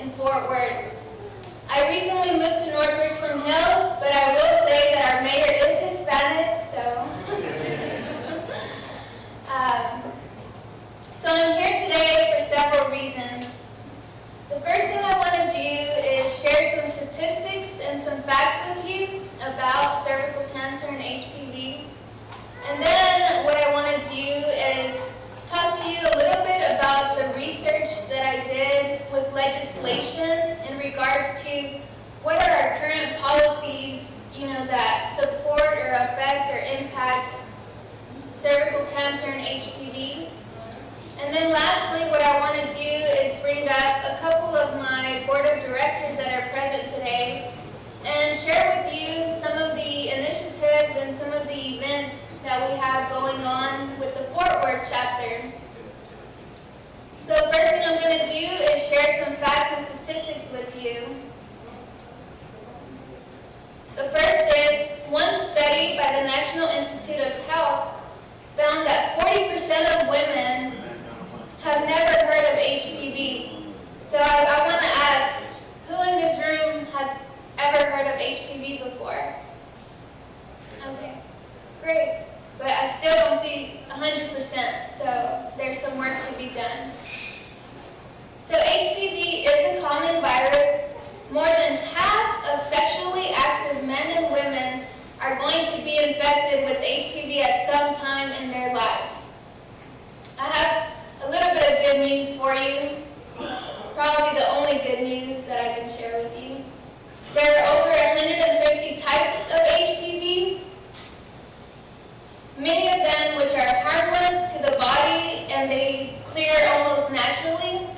in Fort Worth. I recently moved to North Richland Hills, but I will say that our mayor is Hispanic, so. So I'm here today for several reasons. The first thing I want to do is share some statistics and some facts with you about cervical cancer and HPV. And then what I want to do is talk to you a little bit about the research that I did with legislation in regards to what are our current policies, that support or affect or impact cervical cancer and HPV. And then lastly, what I want to do is bring up a couple of my board of directors that are present today and share with you some of the initiatives and some of the events that we have going on with the Fort Worth chapter. So first thing I'm going to do is share some facts and statistics with you. The first is, one study by the National Institute of Health found that 40% of women have never heard of HPV. So I want to ask, who in this room has ever heard of HPV before? Okay, great. But I still don't see 100%, so there's some work to be done. So HPV is a common virus. More than half of sexually active men and women are going to be infected with HPV at some time in their life. I have a little bit of good news for you. Probably the only good news that I can share with you. There are over 150 types of HPV. Many of them which are harmless to the body and they clear almost naturally.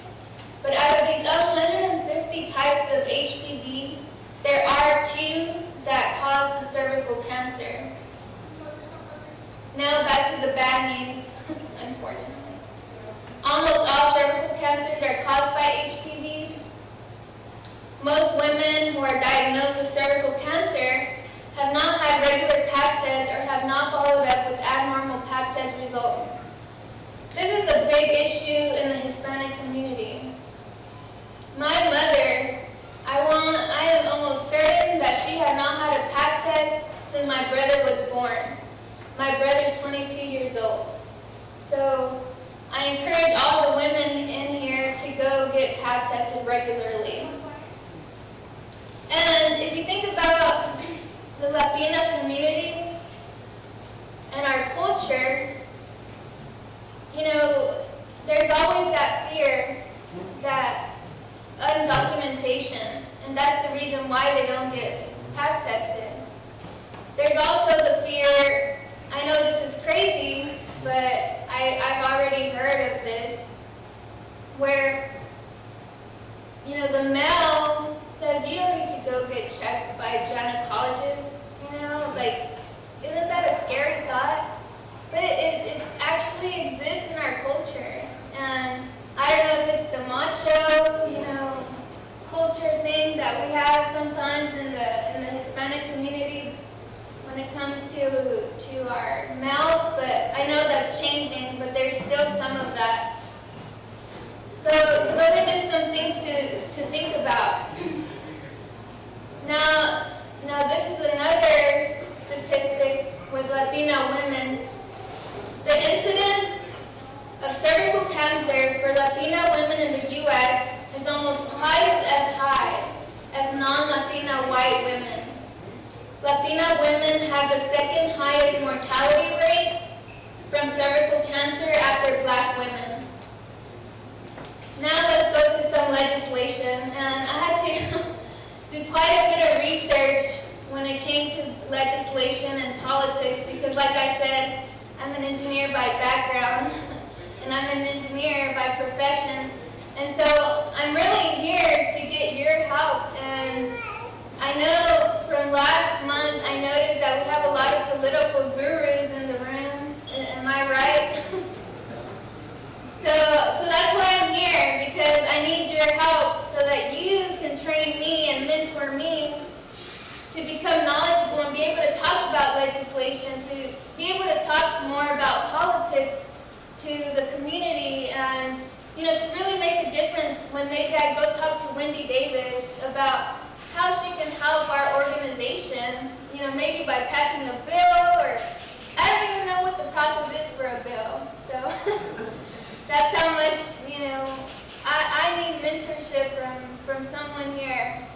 But out of these 150 types of HPV, there are 2 that cause the cervical cancer. Now back to the bad news, unfortunately. Almost all cervical cancers are caused by HPV. Most women who are diagnosed with cervical cancer have not had regular pap tests or have not followed up with abnormal pap test results. This is a big issue in the Hispanic community. My mother, I am almost certain that she had not had a pap test since my brother was born. My brother's 22 years old. So I encourage all the women in here to go get pap tested regularly. And if you think about the Latino community and our culture, there's always that fear, that undocumentation, and that's the reason why they don't get pap tested. There's also the fear, I know this is crazy, but I've already heard of this, where, the male says you don't need to go get checked by a gynecologist, isn't that a scary thought? But it actually exists in our culture, and I don't know if it's the macho, culture thing that we have sometimes in the Hispanic community when it comes to our mouths, but I know that's changing, but there's still some of that. So those are just some things to think about. Now this is another statistic with Latino women. The incidence of cervical cancer for Latino women in the U.S. is almost twice as high as non-Latina white women. Latina women have the second highest mortality rate from cervical cancer after Black women. Now let's go to some legislation, and I had to do quite a bit of research when it came to legislation and politics because, like I said, I'm an engineer by background, and I'm an engineer by profession, and so I'm really here to get your help. And I know from last month, I noticed that we have a lot of political gurus in the room. Am I right? So that's why I'm here, because I need your help so that you can train me and mentor me to become knowledgeable and be able to talk about legislation, to be able to talk more about politics to the community, and to really make a difference when and maybe I go talk to Wendy Davis about how she can help our organization, maybe by passing a bill, or I don't even know what the process is for a bill. So that's how much, I need mentorship from someone here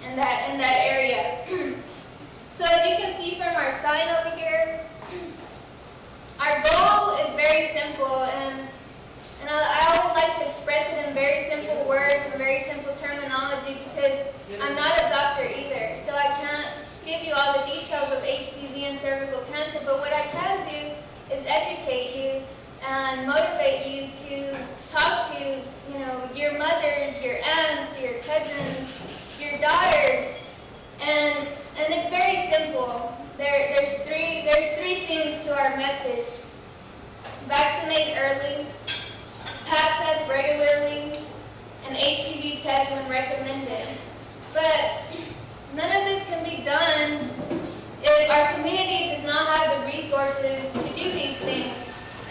in that area. So as you can see from our sign over here, our goal is very simple, and I always like to express it in very simple words and very simple terminology, because I'm not a doctor either, so I can't give you all the details of HPV and cervical cancer, but what I can do is educate you and motivate you to talk to, your mothers, your aunts, your cousins, your daughters, and it's very simple. There's three things to our message: vaccinate early, Pap test regularly, and HPV test when recommended. But none of this can be done if our community does not have the resources to do these things,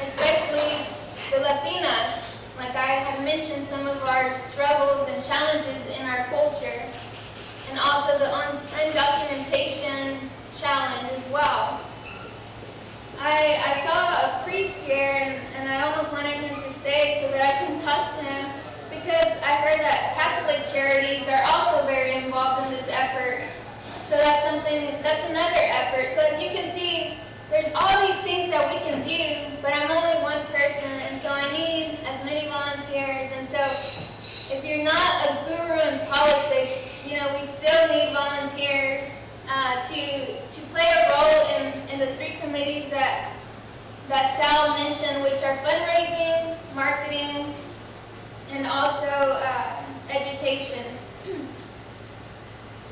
especially the Latinas. Like I have mentioned, some of our struggles and challenges in our culture, and also the undocumentation challenge as well. I saw a priest here, and I almost wanted him to stay so that I can talk to him, because I heard that Catholic charities are also very involved in this effort. So that's another effort. So as you can see, there's all these things that we can do, but I'm only one person, and so I need as many volunteers. And so if you're not a guru in politics, we still need volunteers to play a role in the three committees that Sal mentioned, which are fundraising, marketing, and also education.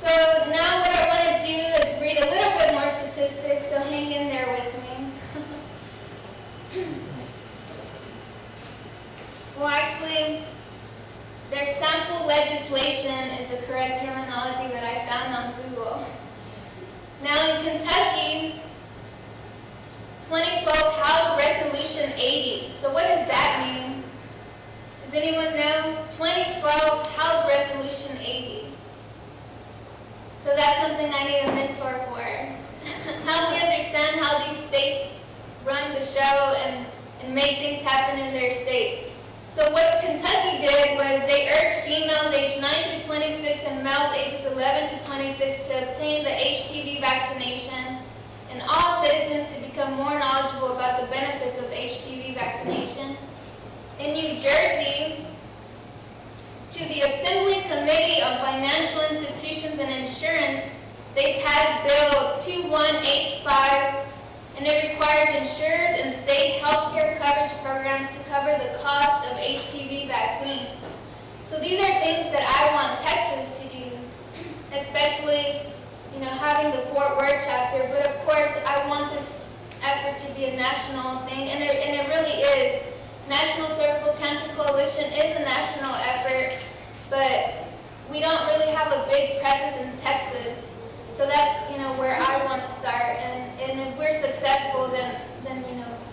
So now what I want to do is read a little bit more statistics, so hang in there with me. Well, actually, their sample legislation is the correct terminology that I found on Google. Now in Kentucky, 2012 House Resolution 80. So what does that mean? Does anyone know? 2012 House Resolution 80. So that's something I need a mentor for. Help me understand how these states run the show and make things happen in their state. So what Kentucky did was they urged females aged 9 through 26 and males ages 11 to 26 to obtain the HPV vaccination, and all citizens to become more knowledgeable about the benefits of HPV vaccination. In New Jersey, to the Assembly Committee on Financial Institutions and Insurance, they passed Bill 2185, and it requires insurers and state health care coverage programs to cover the cost of HPV vaccine. So these are things that I want Texas to do, especially having the Fort Worth chapter. But of course, I want this effort to be a national thing, and it really is. National Cervical Cancer Coalition is a national effort, but we don't really have a big presence in Texas. So that's where I want to start, and if we're successful, then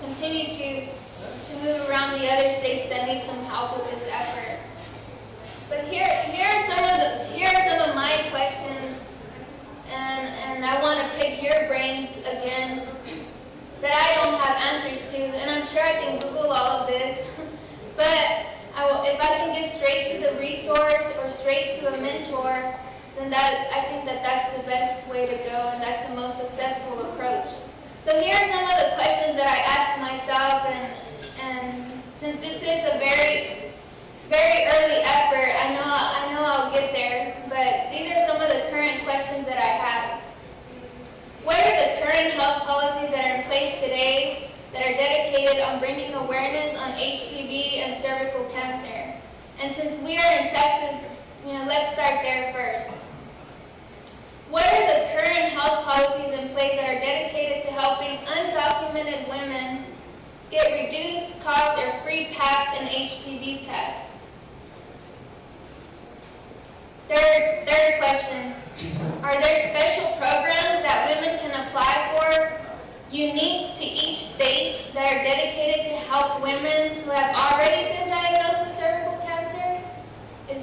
continue to move around the other states that need some help with this effort. But here are some of my questions, and I want to pick your brains again, that I don't have answers to, and I'm sure I can Google all of this, but if I can get straight to the resource or straight to a mentor, then I think that's the best way to go, and that's the most successful approach. So here are some of the questions that I asked myself, and since this is a very, very early effort, I know I'll get there, but these are some of the current questions that I have. What are the current health policies that are in place today that are dedicated on bringing awareness on HPV and cervical cancer? And since we are in Texas, let's start there first. What are the current health policies in place that are dedicated to helping undocumented women get reduced cost or free Pap and HPV tests? Third question, are there special programs that women can apply for, unique to each state, that are dedicated to help women who have already been diagnosed with cervical cancer?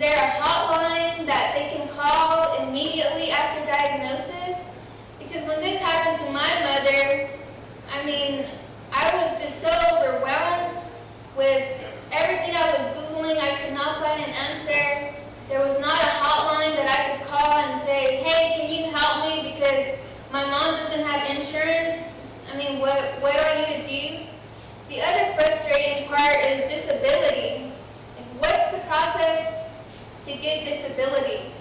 there a hotline that they can call immediately after diagnosis? Because when this happened to my mother, I mean, I was just so overwhelmed with everything I was Googling. I could not find an answer. There was not a hotline that I could call and say, hey, can you help me because my mom doesn't have insurance? I mean, what do I need to do? The other frustrating part is disability. Like, what's the process to get disability?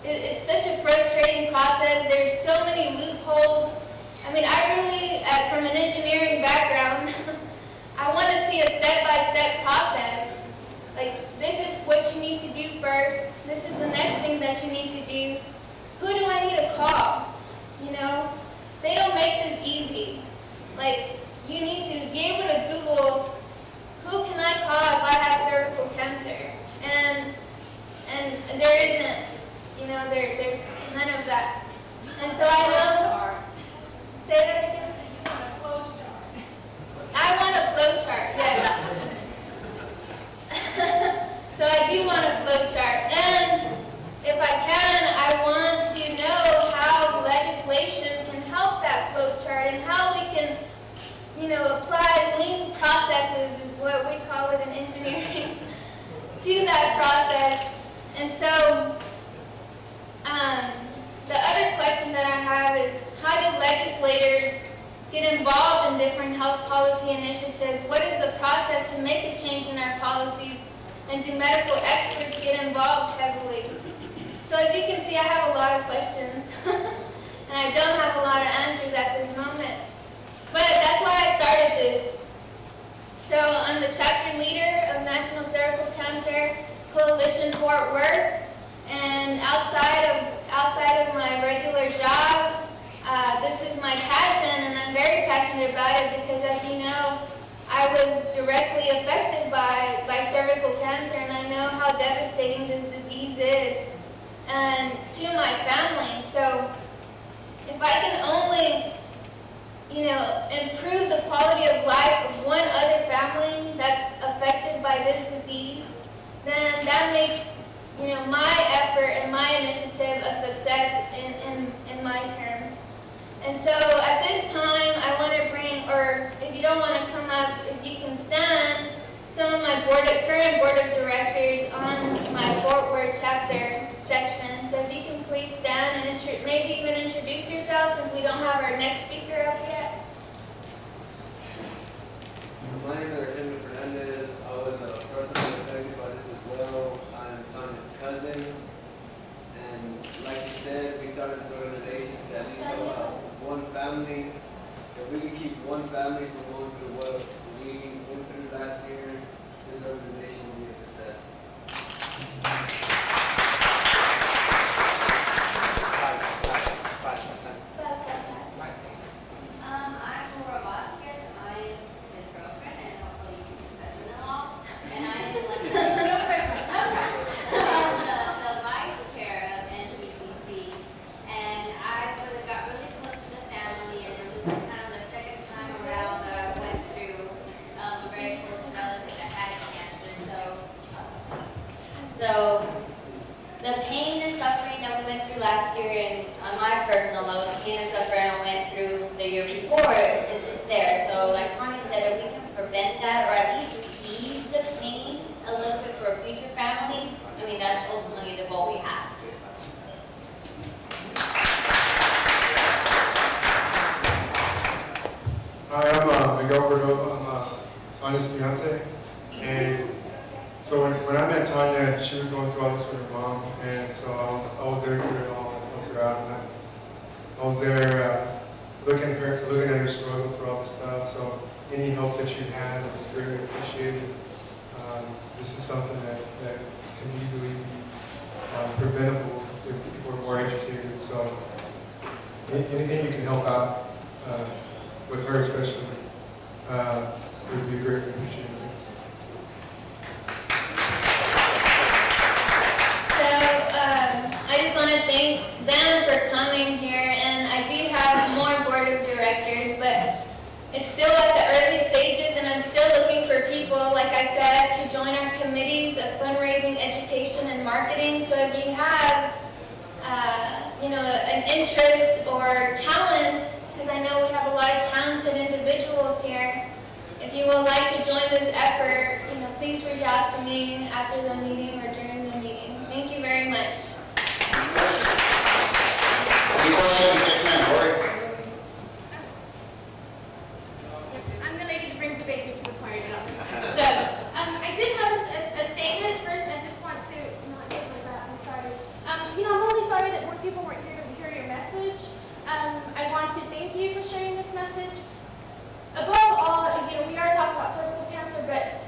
It's such a frustrating process. There's so many loopholes. I mean, I really, from an engineering background, I want to see a step-by-step process. Like, this is what you need to do first. This is the next thing that you need to do. Who do I need to call? You know, they don't make this easy. Like, you need to be able to Google, who can I call if I have cervical cancer? And there isn't, you know, there's none of that. And so I know, say that again? I want a flow chart, yes. So I do want a flow chart. And if I can, I want to know how legislation can help that flow chart and how we can, you know, apply lean processes is what we call it in engineering to that process. And so the other question that I have is, how do legislators get involved in different health policy initiatives? What is the process to make a change in our policies? And do medical experts get involved heavily? So as you can see, I have a lot of questions. And I don't have a lot of answers at this moment. But that's why I started this. So I'm the chapter leader of National Cervical Cancer Coalition Fort Worth. And outside of my regular job, this is my passion, and I'm very passionate about it because, as you know, I was directly affected by cervical cancer, and I know how devastating this disease is and to my family. So if I can only, you know, improve the quality of life of one other family that's affected by this disease, then that makes, you know, my effort and my initiative a success in my terms. And so at this time, I want to bring, or if you don't want to come up, if you can stand, some of my current board of directors on my Fort Worth chapter section. So if you can please stand and maybe even introduce yourself, since we don't have our next speaker up yet. My name is Artemio Fernandez. I was personally affected by this as well. I'm Tanya's cousin. And like you said, we started this organization to at least help one family. If we can keep one family from going through what we went through last year, this organization will be a success. I'm Laura Vasquez. I am his girlfriend and hopefully cousin-in-law. And I am the vice chair of NCCC. And I sort of got really close to the family, and it was kind of the second time around that I went through a very close relative that had cancer. So the pain and suffering that we went through last year, and on my personal level, the pain and suffering I went through the year before, it's there. So like Tanya said, if we can prevent that, or at least ease the pain a little bit for future families, I mean, that's ultimately the goal we have. Hi, I'm Miguel Cordova. I'm Tanya's fiance. And so when I met Tanya, she was going through all this with her mom, and so I was there through it all and helped her out. And I was there looking at her struggle through all this stuff. So any help that you had was greatly appreciated. This is something that can easily be preventable if people are more educated. So anything you can help out with her especially would be greatly appreciated. I just want to thank them for coming here, and I do have more board of directors, but it's still at the early stages, and I'm still looking for people people, like I said, to join our committees of fundraising, education, and marketing. So if you have, an interest or talent, because I know we have a lot of talented individuals here, if you would like to join this effort, please reach out to me after the meeting or during the meeting. Thank you very much. Any questions? Yes, ma'am. Lori? Yes, I'm the lady that brings the baby to the party. So, I did have a statement first. I just want to not get like that. I'm sorry. I'm only sorry that more people weren't here to hear your message. I want to thank you for sharing this message. Above all, we are talking about cervical cancer, but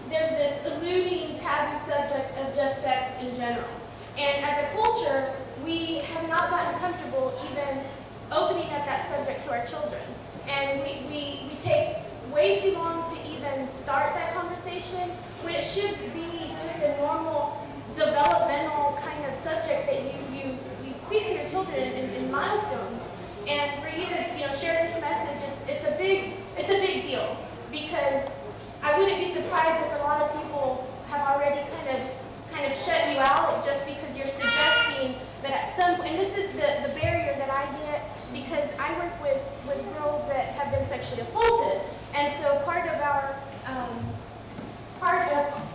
there's this eluding taboo subject of just sex in general. And as a culture, we have not gotten comfortable even opening up that subject to our children. And we take way too long to even start that conversation when it should be just a normal developmental kind of subject that you speak to your children in milestones. And for you to share this message, it's a big deal, because I wouldn't be surprised if a lot of people have already kind of shut you out just because you're suggesting that at some point, and this is the barrier that I get, because I work with girls that have been sexually assaulted, and so part of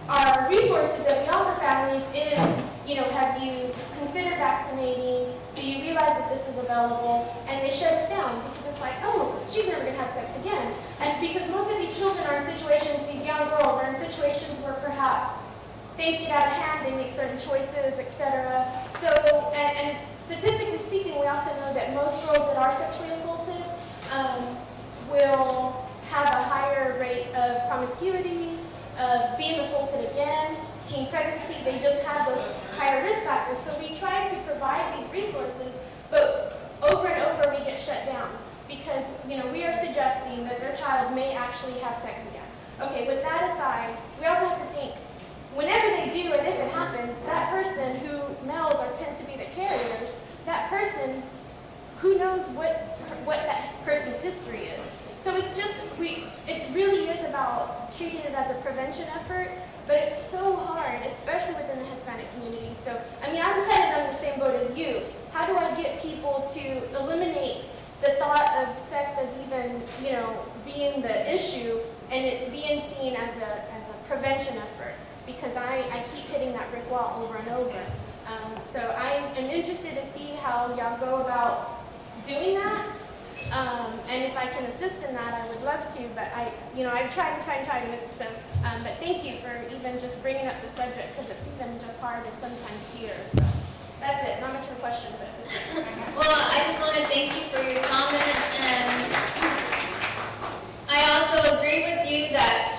our resources that we offer families is, have you considered vaccinating? Do you realize that this is available? And they shut us down because it's like, oh, she's never going to have sex again. And because most of these children are in situations, these young girls are in situations where perhaps things get out of hand, they make certain choices, etc. So, and statistically speaking, we also know that most girls that are sexually assaulted will have a higher rate of promiscuity, of being assaulted again, teen pregnancy. They just have those higher risk factors. So we try to provide these resources, but over and over we get shut down because we are suggesting that their child may actually have sex again. Okay, with that aside, we also have to think, whenever they do, and if it happens, that person who males tend to be the carriers, that person, who knows what that person's history is. So it's just, it really is about treating it as a prevention effort, but it's so hard, especially within the Hispanic community. So, I'm kind of on the same boat as you. How do I get people to eliminate the thought of sex as even, being the issue and it being seen as a prevention effort? Because I keep hitting that brick wall over and over. So I am interested to see how y'all go about doing that. And if I can assist in that, I would love to, but I've tried with it. So, but thank you for even just bringing up the subject, because it's even just hard to sometimes hear. So that's it. Not much of a question, but. Well, I just want to thank you for your comments, and I also agree with you that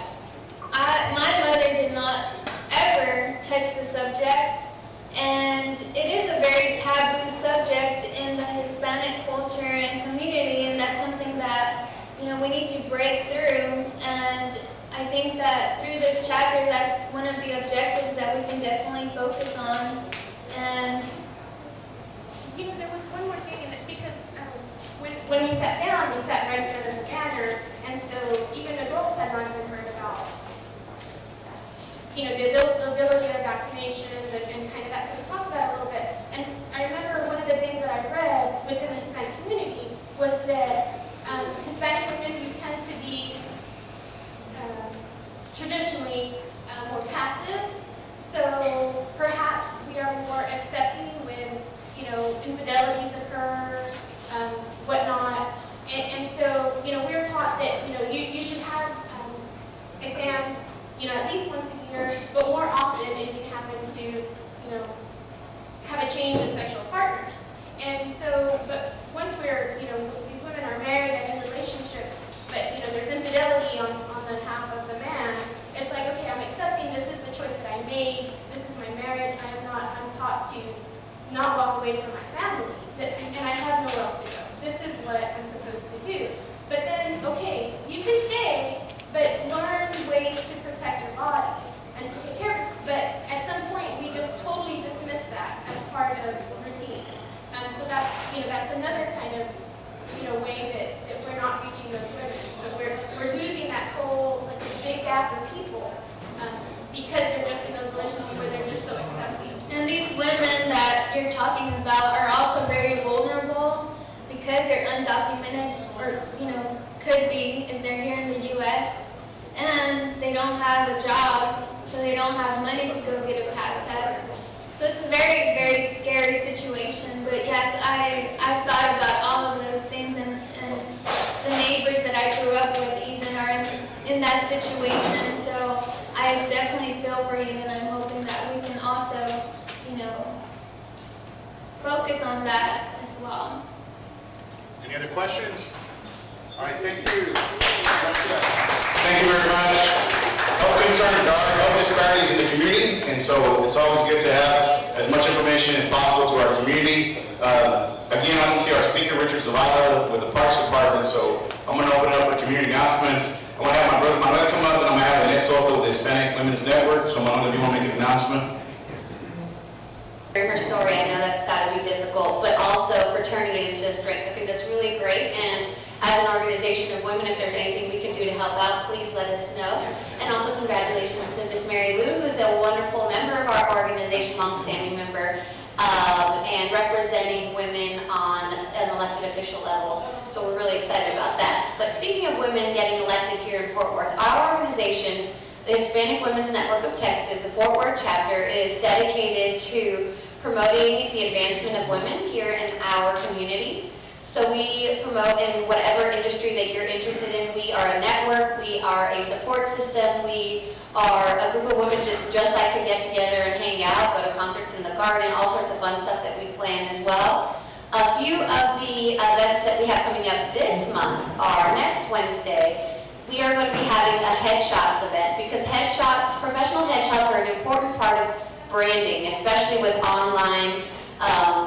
my mother did not ever touch the subject, and it is a very taboo subject in the Hispanic culture and community, and that's something that we need to break through. And I think that through this chapter, that's one of the objectives that we can definitely focus on. And there was one more thing in it, because when we sat down, we sat right there in the banner, and so even adults had not even heard about the availability of vaccinations and kind of that. So we talked about it a little bit. And I remember one of the things that I read within the Hispanic community was that Hispanic women who tend to be traditionally more passive. So perhaps we are more accepting when, infidelities occur, whatnot. And so, we're taught that, you should have exams, at least once a year, but more often if you happen to, have a change in sexual partners. And so, but once we're, these women are married and in a relationship, but, there's infidelity on the half of the man, it's like, okay, I'm accepting this is the choice that I made, this is my marriage, I'm taught to not walk away from my family, and I have nowhere else to go. This is what I'm supposed to do. But then, okay, you can stay, but learn ways to protect your body and to take care of it. But at some point, we just totally dismiss that as part of routine. So that's another kind of, way that we're not reaching those women. So we're losing that whole big gap of people that you're talking about are also very vulnerable because they're undocumented, or could be if they're here in the U.S. and they don't have a job, so they don't have money to go get a pap test. So it's a very, very scary situation. But yes, I've thought about all of those things, and the neighbors that I grew up with even are in that situation. So I definitely feel for you, and I'm hoping that we can also, focus on that as well. Any other questions? All right, thank you. Thank you very much. Health concerns are health disparities in the community, and so it's always good to have as much information as possible to our community. Again, I can see our speaker, Richard Zavala, with the Parks Department, so I'm going to open it up for community announcements. I'm going to have my brother Manuel come up, and I'm going to have Annette Soto with the Hispanic Women's Network, so Manuel, do you want to make an announcement? Her story, I know that's got to be difficult, but also for turning it into a strength. I think that's really great, and as an organization of women, if there's anything we can do to help out, please let us know. And also congratulations to Miss Mary Lou, who's a wonderful member of our organization, longstanding member, and representing women on an elected official level. So we're really excited about that. But speaking of women getting elected here in Fort Worth, our organization, the Hispanic Women's Network of Texas, the Fort Worth chapter, is dedicated to promoting the advancement of women here in our community. So we promote in whatever industry that you're interested in. We are a network, we are a support system, we are a group of women just like to get together and hang out, go to concerts in the garden, all sorts of fun stuff that we plan as well. A few of the events that we have coming up this month are next Wednesday. We are going to be having a headshots event, because professional headshots are an important part of branding, especially with online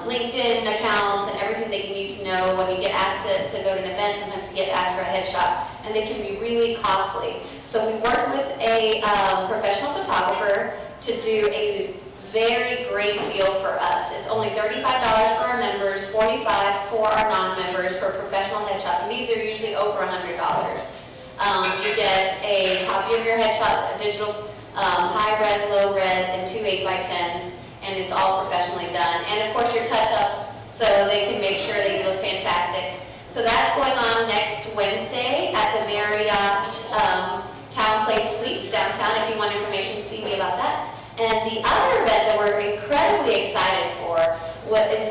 LinkedIn accounts and everything that you need to know when you get asked to go to an event. Sometimes you get asked for a headshot, and they can be really costly. So we worked with a professional photographer to do a very great deal for us. It's only $35 for our members, $45 for our non-members for professional headshots, and these are usually over $100. You get a copy of your headshot, a digital high res, low res, and 2 8x10s, and it's all professionally done. And of course your touch-ups, so they can make sure that you look fantastic. So that's going on next Wednesday at the Marriott Town Place Suites downtown. If you want information, see me about that. And the other event that we're incredibly excited for is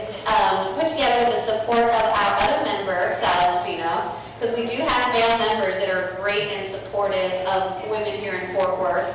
put together with the support of our other member, Sal Espino, because we do have male members that are great and supportive of women here in Fort Worth.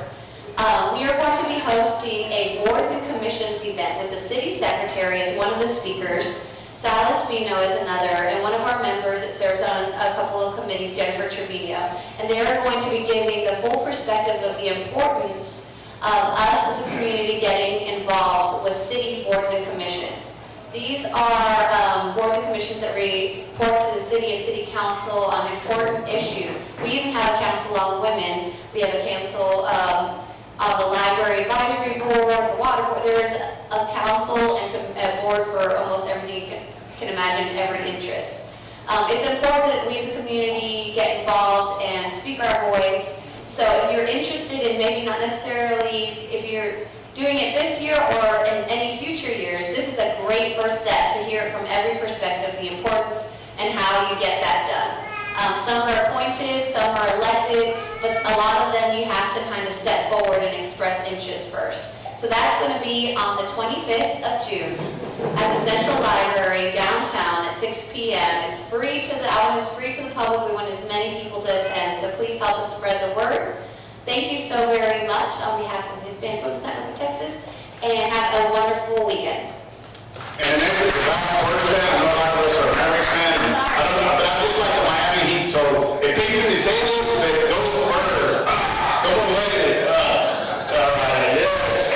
We are going to be hosting a boards and commissions event with the city secretary as one of the speakers. Sal Espino is another, and one of our members that serves on a couple of committees, Jennifer Trevino. And they are going to be giving the full perspective of the importance of us as a community getting involved with city boards and commissions. These are boards and commissions that report to the city and city council on important issues. We even have a council on women. We have a council on the library advisory board, the water board. There is a council and a board for almost everything you can imagine, every interest. It's important that we as a community get involved and speak our voice. So if you're interested in maybe not necessarily if you're doing it this year or in any future years, this is a great first step to hear from every perspective the importance and how you get that done. Some are appointed, some are elected, but a lot of them you have to kind of step forward and express interest first. So that's going to be on the 25th of June at the Central Library downtown at 6 p.m. It's free to the public. We want as many people to attend, so please help us spread the word. Thank you so very much on behalf of the Hispanic Women's Network of Texas, and have a wonderful weekend. And that's it, the last Spurs fan, I know a lot of us are Mavericks fan, and I don't know, but I just like the Miami Heat, so it pays in the same that those Spurs, come on, lady. Yes.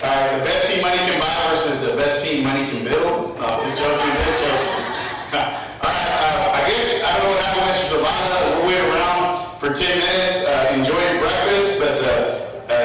The best team money can buy versus the best team money can build. Just joking. All right, I guess, I don't know what happened, Mr. Zavala, we'll wait around for 10 minutes, enjoy your breakfast, but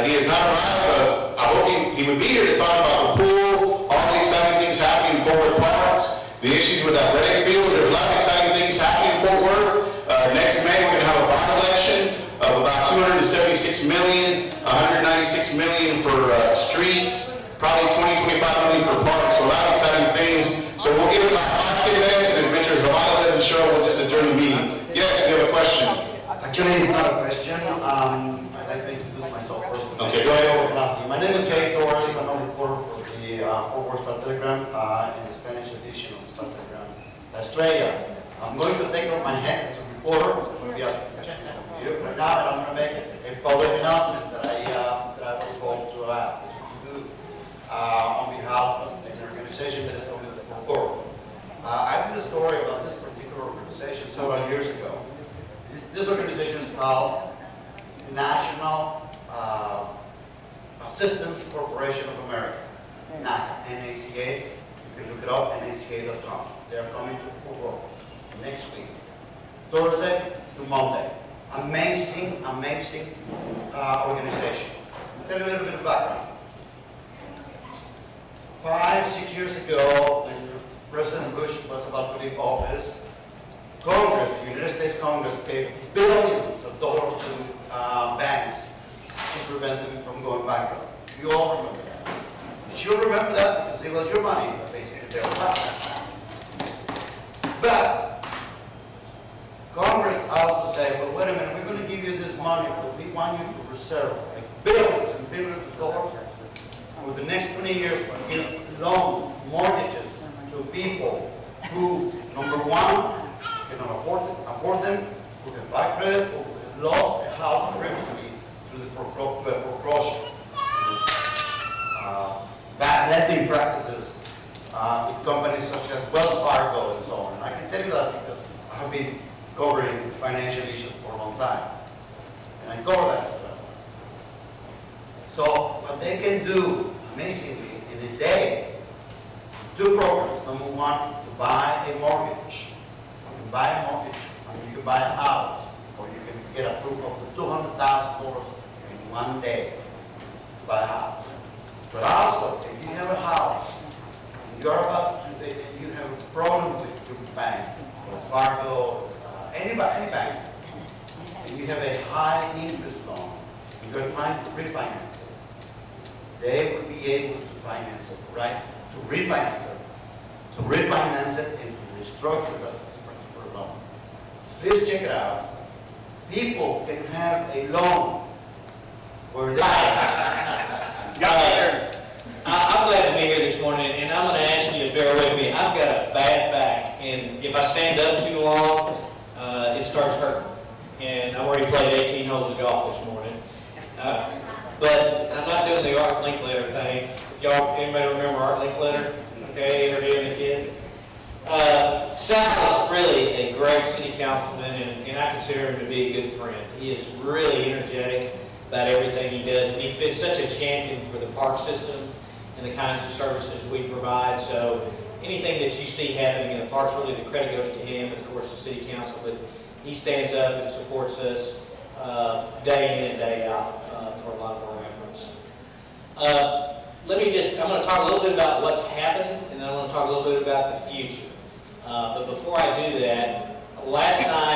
he has not arrived. I hope he would be here to talk about the pool, all the exciting things happening in Fort Worth Parks, the issues with athletic field. There's a lot of exciting things happening in Fort Worth. Next May, we're going to have a bond election of about $276 million, $196 million for streets, probably 20, 25 million per park, so a lot of exciting things. So we'll give it about 5, 10 minutes, and if Mr. Zavala doesn't show, we'll just adjourn the meeting. Yes, you have a question? Actually, it's not a question. I'd like to introduce myself first. Okay, go ahead. My name is Jay Torres. I'm a reporter for the Fort Worth Star Telegram in the Spanish edition of the Star Telegram, Australia. I'm going to take off my hat as a reporter. So I'm going to be asking questions of you right now, and I'm going to make a public announcement that I was called to do on behalf of an organization that is coming to the Fort Worth. I did a story about this particular organization several years ago. This organization is called National Assistance Corporation of America, NACA, N-A-C-A. You can look it up, NACA.com. They are coming to Fort Worth next week, Thursday to Monday. Amazing, amazing organization. I'll tell you a little bit of background. 5, 6 years ago, when President Bush was about to leave office, Congress, the United States Congress, gave billions of dollars to banks to prevent them from going bankrupt. You all remember that. You should remember that because it was your money that basically bailed out. But Congress also said, well, wait a minute, we're going to give you this money, but we want you to reserve like billions and billions of dollars for the next 20 years to give loans, mortgages to people who, number one, cannot afford them, who can buy credit, or who have lost a house previously to the foreclosure. Bad lending practices with companies such as Wells Fargo and so on. And I can tell you that because I have been covering financial issues for a long time. And I cover that as well. So what they can do, amazingly, in a day, 2 programs. Number one, to buy a mortgage. You can buy a mortgage, and you can buy a house, or you can get approved up to $200,000 in 1 day to buy a house. But also, if you have a house, and you're about to, and you have a problem with your bank, or Fargo, any bank, and you have a high interest loan, and you're trying to refinance it, they will be able to finance it, right? To refinance it and to restructure that particular loan. Please check it out. People can have a loan where I'm glad to be here this morning, and I'm going to ask you to bear with me. I've got a bad back, and if I stand up too long, it starts hurting. And I've already played 18 holes of golf this morning. But I'm not doing the Art Linkletter thing. If y'all, anybody remember Art Linkletter? Okay, interviewing the kids. Sal is really a great city councilman, and I consider him to be a good friend. He is really energetic about everything he does, and he's been such a champion for the park system and the kinds of services we provide. So anything that you see happening in the parks, really the credit goes to him and of course the city council, but he stands up and supports us day in and day out for a lot of our efforts. I'm going to talk a little bit about what's happened, and then I'm going to talk a little bit about the future. But before I do that, last night